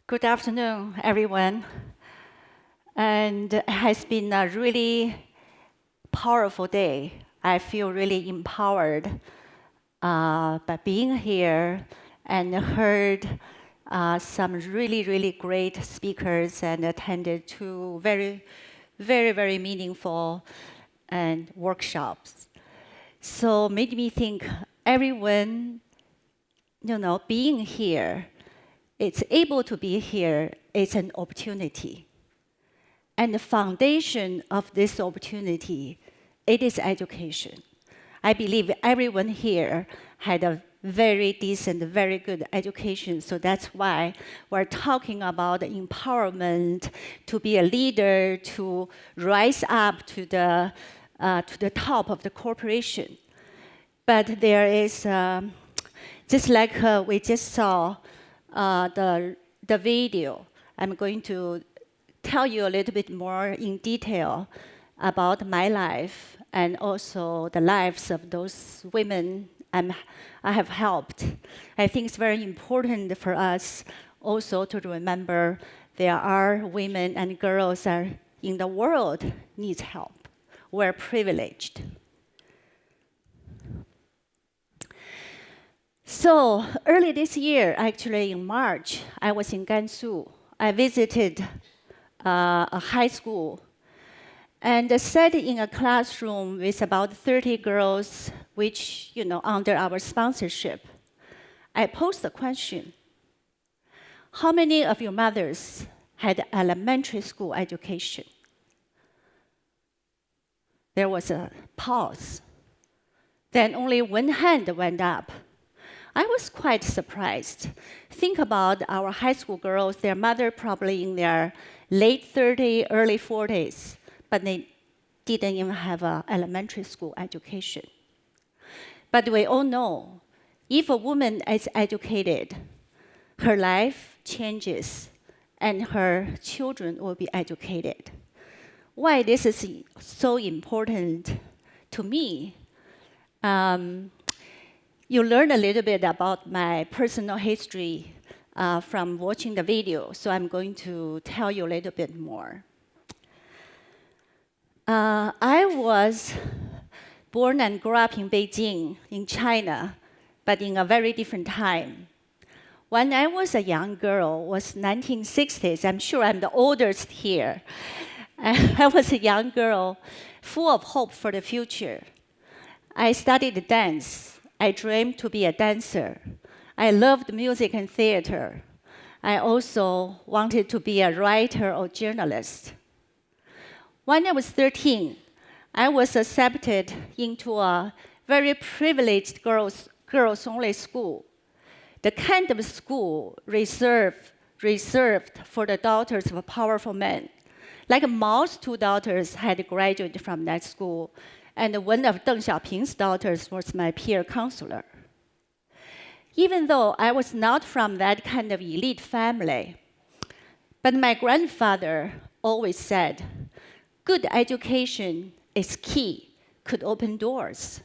Good afternoon, everyone. And it has been a really powerful day. I feel really empowered by being here and heard some really, really great speakers and attended two very meaningful and workshops. So made me think everyone, being here, it's able to be here is an opportunity. And the foundation of this opportunity, it is education. I believe everyone here had a very decent, very good education. So that's why we're talking about empowerment, to be a leader, to rise up to the top of the corporation. But there is, just like we just saw the video, I'm going to tell you a little bit more in detail about my life and also the lives of those women I have helped. I think it's very important for us also to remember there are women and girls that in the world needs help. We're privileged. So early this year, actually in March, I was in Gansu. I visited a high school and sat in a classroom with about 30 girls, which, under our sponsorship. I posed the question, how many of your mothers had elementary school education? There was a pause. Then only one hand went up. I was quite surprised. Think about our high school girls, their mother probably in their late 30s, early 40s, but they didn't even have an elementary school education. But we all know, if a woman is educated, her life changes and her children will be educated. Why this is so important to me? You learn a little bit about my personal history from watching the video, so I'm going to tell you a little bit more. I was born and grew up in Beijing, in China, but in a very different time. When I was a young girl, was 1960s. I'm sure I'm the oldest here. I was a young girl, full of hope for the future. I studied dance. I dreamed to be a dancer. I loved music and theater. I also wanted to be a writer or journalist. When I was 13, I was accepted into a very privileged girls-only school, the kind of school reserved for the daughters of powerful men. Like Mao's two daughters had graduated from that school, and one of Deng Xiaoping's daughters was my peer counselor. Even though I was not from that kind of elite family, but my grandfather always said, good education is key, could open doors.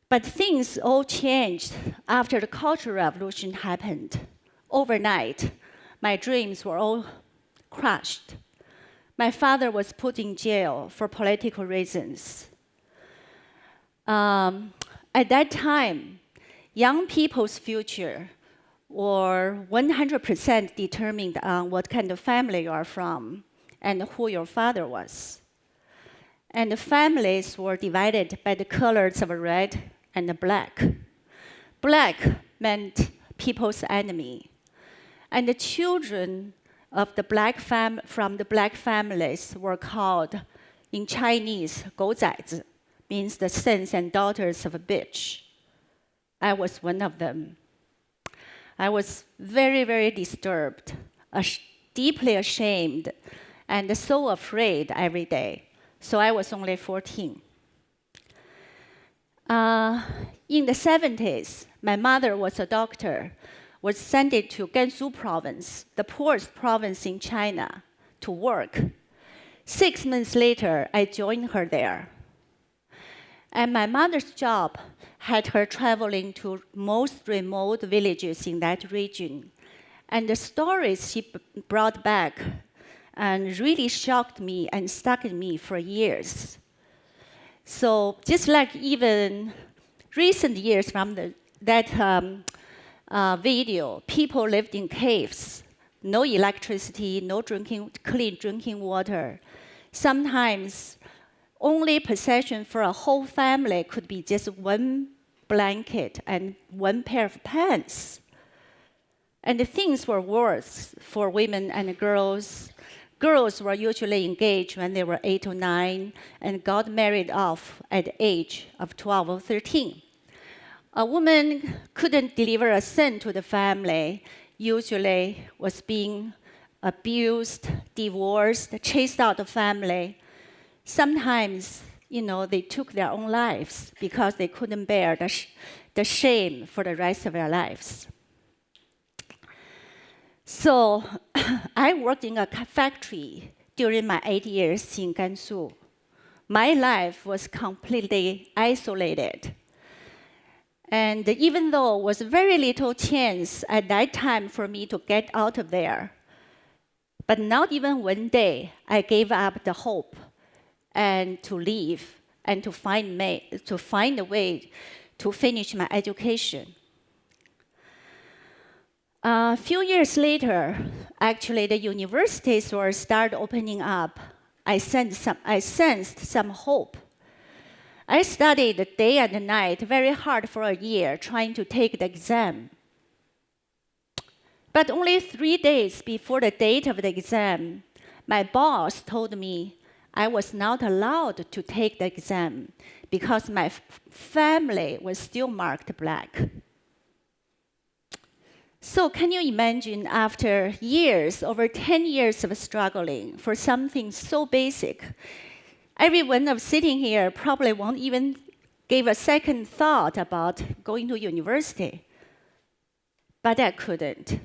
But things all changed after the Cultural Revolution happened. Overnight, my dreams were all crushed. My father was put in jail for political reasons. At that time, young people's future were 100% determined on what kind of family you are from and who your father was. And the families were divided by the colors of red and black. Black meant people's enemy. And the children of the from the black families were called, in Chinese, 狗崽子, means the sons and daughters of a bitch. I was one of them. I was very disturbed, deeply ashamed, and so afraid every day. So I was only 14. In the 70s, my mother was a doctor, was sent to Gansu province, the poorest province in China, to work. 6 months later, I joined her there. And my mother's job had her traveling to most remote villages in that region. And the stories she brought back and really shocked me and stuck in me for years. So just like even recent years from that video, people lived in caves, no electricity, no clean drinking water. Sometimes only possession for a whole family could be just one blanket and one pair of pants. And the things were worse for women and girls. Girls were usually engaged when they were 8 or 9 and got married off at the age of 12 or 13. A woman couldn't deliver a son to the family, usually was being abused, divorced, chased out of the family. Sometimes, they took their own lives because they couldn't bear the shame for the rest of their lives. So I worked in a factory during my 8 years in Gansu. My life was completely isolated. And even though it was very little chance at that time for me to get out of there, but not even one day I gave up the hope and to leave and to find a way to finish my education. A few years later, actually, the universities were start opening up. I sensed some hope. I studied day and night very hard for a year, trying to take the exam. But only 3 days before the date of the exam, my boss told me I was not allowed to take the exam because my family was still marked black. So can you imagine, after years, over 10 years of struggling for something so basic, everyone of sitting here probably won't even give a second thought about going to university. But I couldn't.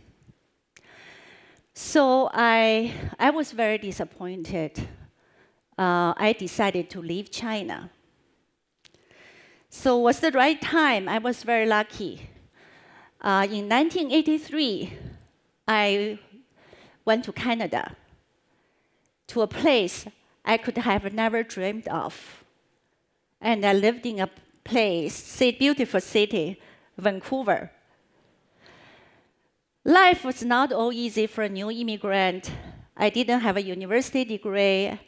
So I was very disappointed. I decided to leave China. So it was the right time. I was very lucky. In 1983, I went to Canada, to a place I could have never dreamed of. And I lived in a beautiful city, Vancouver. Life was not all easy for a new immigrant. I didn't have a university degree,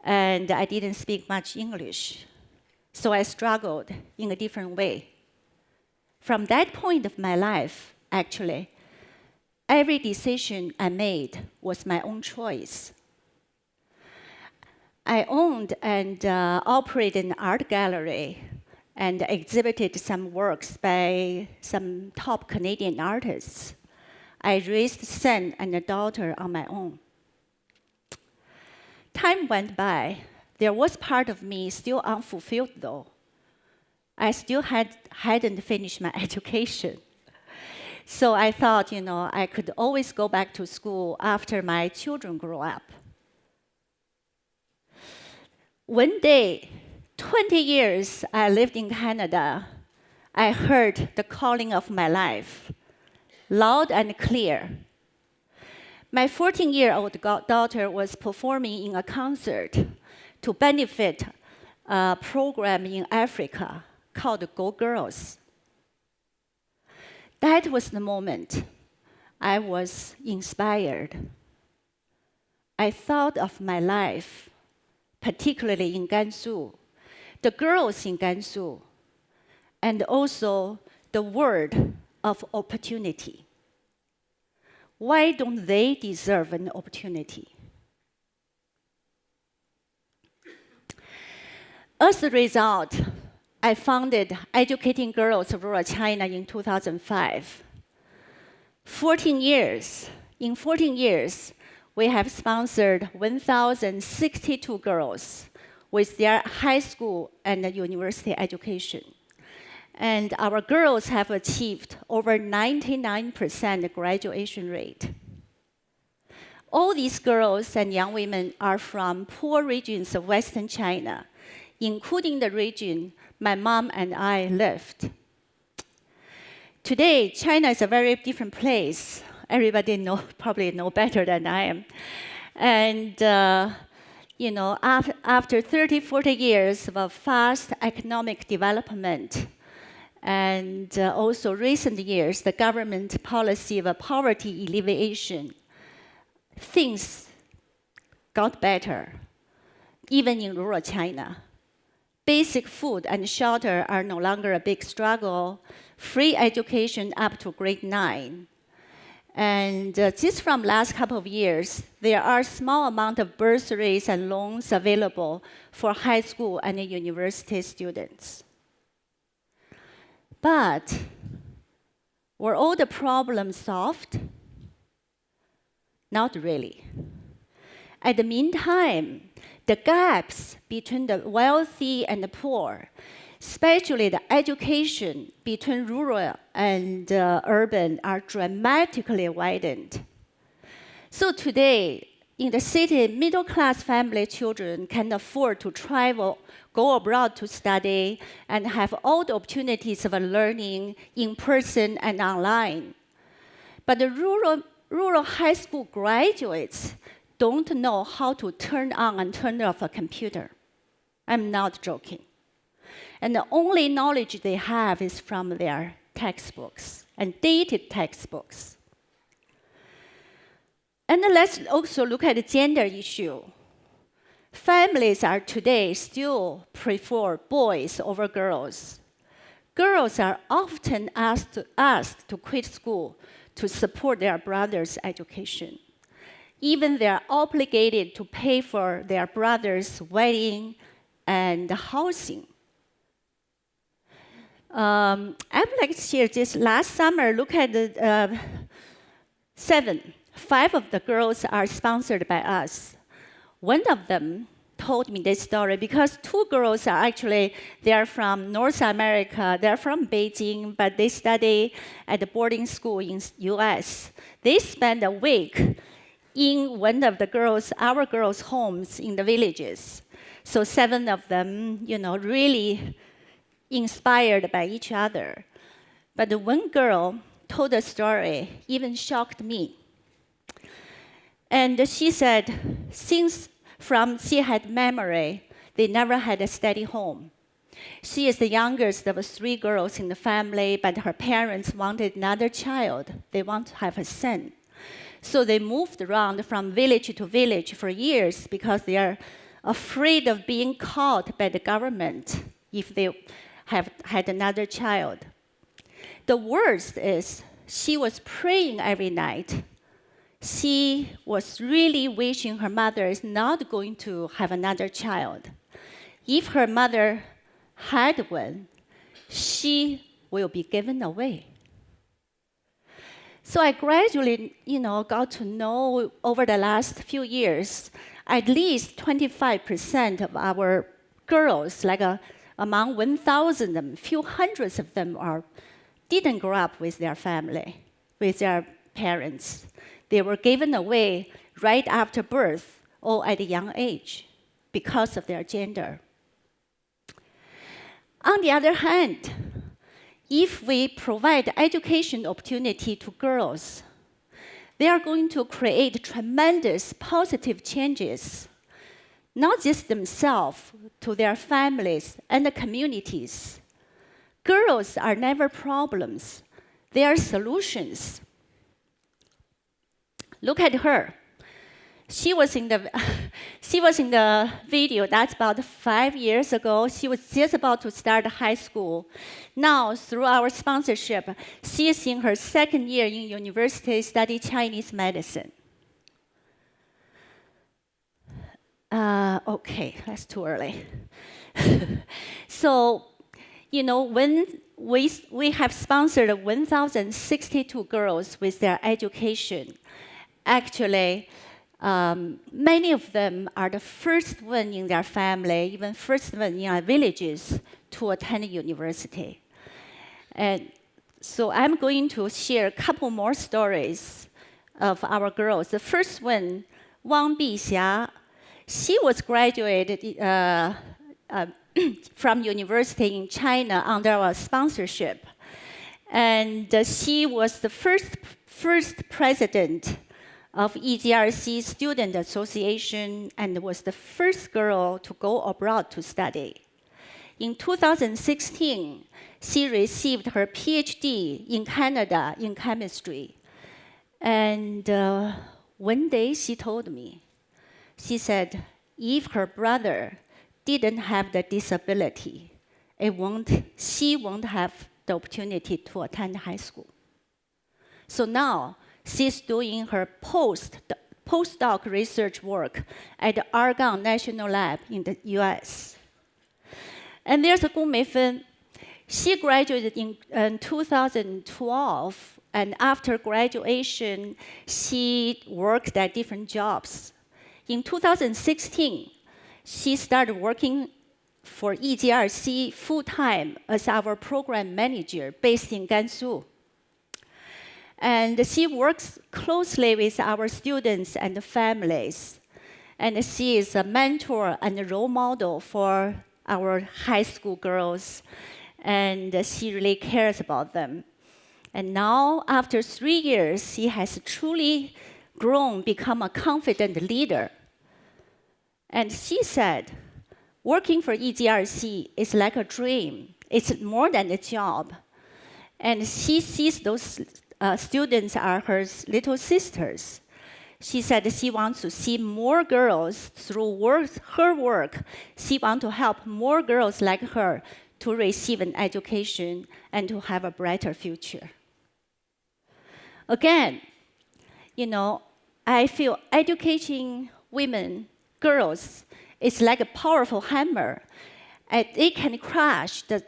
and I didn't speak much English. So I struggled in a different way. From that point of my life, actually, every decision I made was my own choice. I owned and operated an art gallery and exhibited some works by some top Canadian artists. I raised a son and a daughter on my own. Time went by. There was part of me still unfulfilled, though. I still hadn't finished my education. So I thought, I could always go back to school after my children grow up. One day, 20 years I lived in Canada, I heard the calling of my life, loud and clear. My 14-year-old daughter was performing in a concert to benefit a program in Africa called Go Girls. That was the moment I was inspired. I thought of my life, particularly in Gansu, the girls in Gansu, and also the word of opportunity. Why don't they deserve an opportunity? As a result, I founded Educating Girls of Rural China in 2005. In 14 years, we have sponsored 1,062 girls with their high school and university education. And our girls have achieved over 99% graduation rate. All these girls and young women are from poor regions of Western China, including the region my mom and I lived. Today, China is a very different place. Everybody probably know better than I am. And after 30, 40 years of a fast economic development, and also recent years, the government policy of poverty alleviation, things got better, even in rural China. Basic food and shelter are no longer a big struggle. Free education up to grade 9. And just from last couple of years, there are small amount of bursaries and loans available for high school and university students. But were all the problems solved? Not really. At the meantime, the gaps between the wealthy and the poor, especially the education between rural and urban, are dramatically widened. So today, in the city, middle-class family children can afford to travel, go abroad to study, and have all the opportunities of learning in person and online. But the rural high school graduates don't know how to turn on and turn off a computer. I'm not joking. And the only knowledge they have is from their textbooks and dated textbooks. And then let's also look at the gender issue. Families are today still prefer boys over girls. Girls are often asked to quit school to support their brother's education. Even they are obligated to pay for their brother's wedding and housing. I would like to share this. Last summer, look at the 5 of the girls are sponsored by us. One of them told me this story because 2 girls are actually, they're from North America, they're from Beijing, but they study at the boarding school in US. They spent a week in one of our girls' homes in the villages. So 7 of them, really inspired by each other. But the one girl told a story, even shocked me. And she said, since she had memory, they never had a steady home. She is the youngest of 3 girls in the family, but her parents wanted another child. They want to have a son. So they moved around from village to village for years because they are afraid of being caught by the government if they have had another child. The worst is she was praying every night. She was really wishing her mother is not going to have another child. If her mother had one, she will be given away. So I gradually, got to know over the last few years, at least 25% of our girls, among 1,000 of them, few hundreds of them didn't grow up with their family, with their parents. They were given away right after birth or at a young age because of their gender. On the other hand, if we provide education opportunity to girls, they are going to create tremendous positive changes, not just themselves, to their families and the communities. Girls are never problems. They are solutions. Look at her. She was in the video, that's about 5 years ago. She was just about to start high school. Now, through our sponsorship, she is in her 2nd year in university studying Chinese medicine. Okay, that's too early. So, when we have sponsored 1,062 girls with their education, actually, many of them are the first one in their family, even first one in our villages, to attend university. And so I'm going to share a couple more stories of our girls. The first one, Wang Bixia, she was graduated from university in China under our sponsorship. And she was the first president of EGRC Student Association and was the first girl to go abroad to study. In 2016, she received her PhD in Canada in chemistry. And one day she told me, she said, if her brother didn't have the disability, she won't have the opportunity to attend high school. So now she's doing her postdoc research work at the Argonne National Lab in the US. And there's Gong Meifen. She graduated in 2012, and after graduation, she worked at different jobs. In 2016, she started working for EGRC full-time as our program manager based in Gansu. And she works closely with our students and families. And she is a mentor and a role model for our high school girls. And she really cares about them. And now, after 3 years, she has truly grown, become a confident leader. And she said, working for EGRC is like a dream. It's more than a job. And she sees those students are her little sisters. She said she wants to see more girls through her work. She wants to help more girls like her to receive an education and to have a brighter future. Again, I feel educating women, girls, is like a powerful hammer. And it can crush the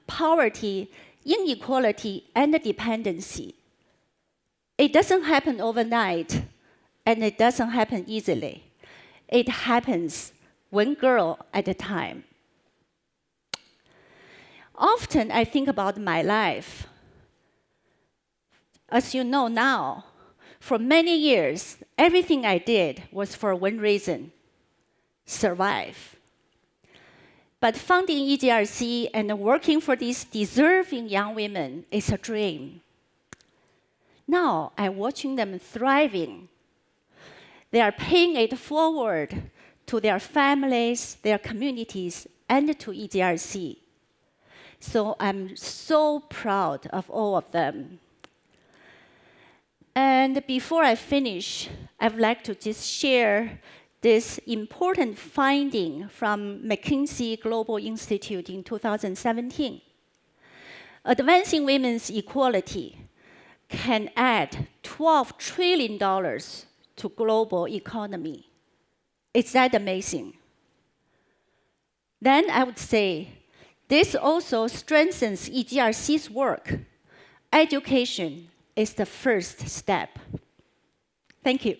poverty, inequality, and dependency. It doesn't happen overnight, and it doesn't happen easily. It happens one girl at a time. Often I think about my life. As you know now, for many years, everything I did was for one reason: survive. But founding EGRC and working for these deserving young women is a dream. Now I'm watching them thriving. They are paying it forward to their families, their communities, and to EGRC. So I'm so proud of all of them. And before I finish, I'd like to just share this important finding from McKinsey Global Institute in 2017. Advancing women's equality can add $12 trillion to global economy. Is that amazing? Then I would say, this also strengthens EGRC's work. Education is the first step. Thank you.